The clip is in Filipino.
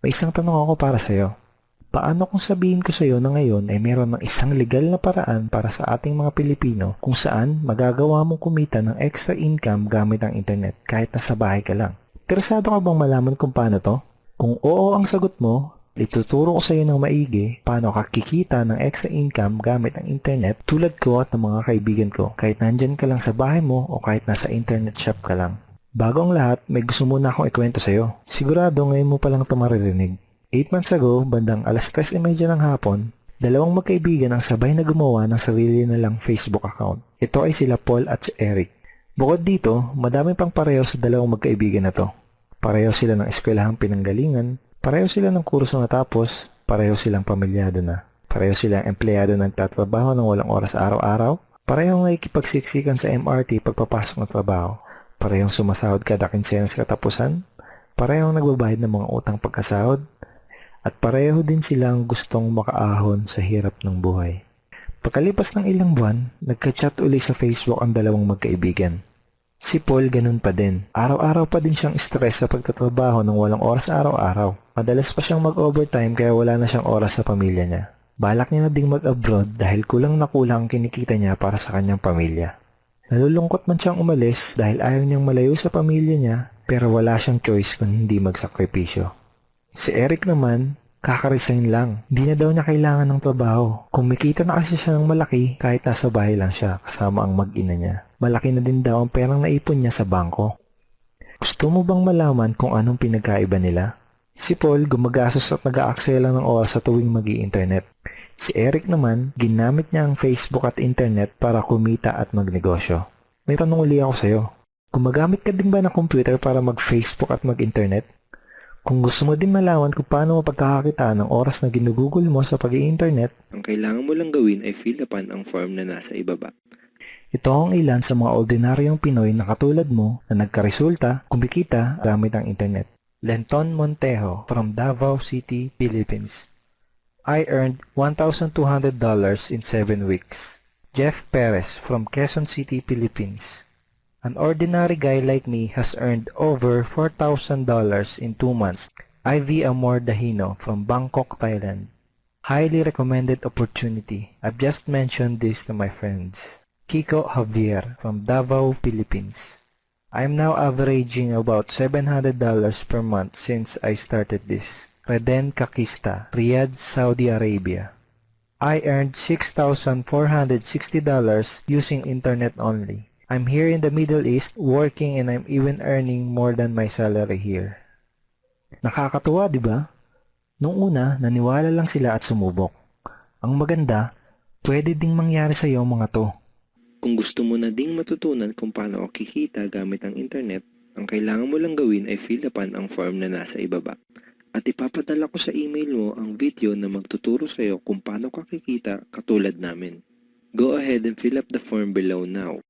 May isang tanong ako para sa'yo. Paano kung sabihin ko sa'yo na ngayon ay meron ng isang legal na paraan para sa ating mga Pilipino kung saan magagawa mong kumita ng extra income gamit ang internet kahit nasa bahay ka lang? Interesado ka bang malaman kung paano to? Kung oo ang sagot mo, ituturo ko sa iyo ng maigi paano ka kikita ng extra income gamit ang internet tulad ko at ng mga kaibigan ko kahit nandyan ka lang sa bahay mo o kahit nasa internet shop ka lang. Bago ang lahat, may gusto muna akong ikwento sa iyo. Sigurado ngayon mo palang ito maririnig. 8 months ago, bandang alas 3:30 ng hapon, dalawang magkaibigan ang sabay na gumawa ng sarili nilang Facebook account. Ito ay sila Paul at si Eric. Bukod dito, madami pang pareho sa dalawang magkaibigan na to. Pareho sila ng eskwelahang pinanggalingan, pareho sila ng kurso natapos, pareho silang pamilyado na. Pareho silang empleyado na nagtatrabaho ng walang oras araw-araw, parehong nakikipagsiksikan sa MRT pagpapasok ng trabaho, parehong sumasahod kada kinsenas katapusan, parehong nagbabayad ng mga utang pagkasahod, at pareho din silang gustong makaahon sa hirap ng buhay. Pagkalipas ng ilang buwan, nagka-chat uli sa Facebook ang dalawang magkaibigan. Si Paul ganun pa din. Araw-araw pa din siyang stress sa pagtatrabaho ng walang oras araw-araw. Madalas pa siyang mag-overtime kaya wala na siyang oras sa pamilya niya. Balak niya na ding mag-abroad dahil kulang na kulang ang kinikita niya para sa kanyang pamilya. Nalulungkot man siyang umalis dahil ayaw niyang malayo sa pamilya niya pero wala siyang choice kung hindi magsakripisyo. Si Eric naman, kaka-resign lang. Hindi na daw niya kailangan ng trabaho. Kumikita na kasi siya ng malaki kahit nasa bahay lang siya kasama ang mag-ina niya. Malaki na din daw ang perang naipon niya sa bangko. Gusto mo bang malaman kung anong pinagkaiba nila? Si Paul gumagastos at nag-aaksaya lang ng oras sa tuwing mag-i-internet. Si Eric naman, ginamit niya ang Facebook at internet para kumita at magnegosyo. May tanong uli ako sa'yo. Gumagamit ka din ba ng computer para mag-Facebook at mag-internet? Kung gusto mo din malaman kung paano mapagkakakitaan ng oras na ginugugol mo sa pag-i-internet, Ang kailangan mo lang gawin ay fill upan ang form na nasa ibaba. ito ang ilan sa mga ordinaryong Pinoy na katulad mo na nagkaresulta, kumikita gamit ang internet. Lenton Montejo from Davao City, Philippines. I earned $1,200 in 7 weeks. Jeff Perez from Quezon City, Philippines. An ordinary guy like me has earned over $4,000 in 2 months. Ivy Amor Dahino from Bangkok, Thailand. Highly recommended opportunity. I've just mentioned this to my friends. Kiko Javier from Davao, Philippines. I'm now averaging about $700 per month since I started this. Reden Kakista, Riyadh, Saudi Arabia. I earned $6,460 using internet only. I'm here in the Middle East working and I'm even earning more than my salary here. Nakakatuwa, di ba? Noong una, naniwala lang sila at sumubok. Ang maganda, pwede ding mangyari sa iyo mga to. Kung gusto mo na ding matutunan kung paano o kikita gamit ang internet, ang kailangan mo lang gawin ay fill upan ang form na nasa ibaba. At ipapadala ko sa email mo ang video na magtuturo sa iyo kung paano ka kikita katulad namin. Go ahead and fill up the form below now.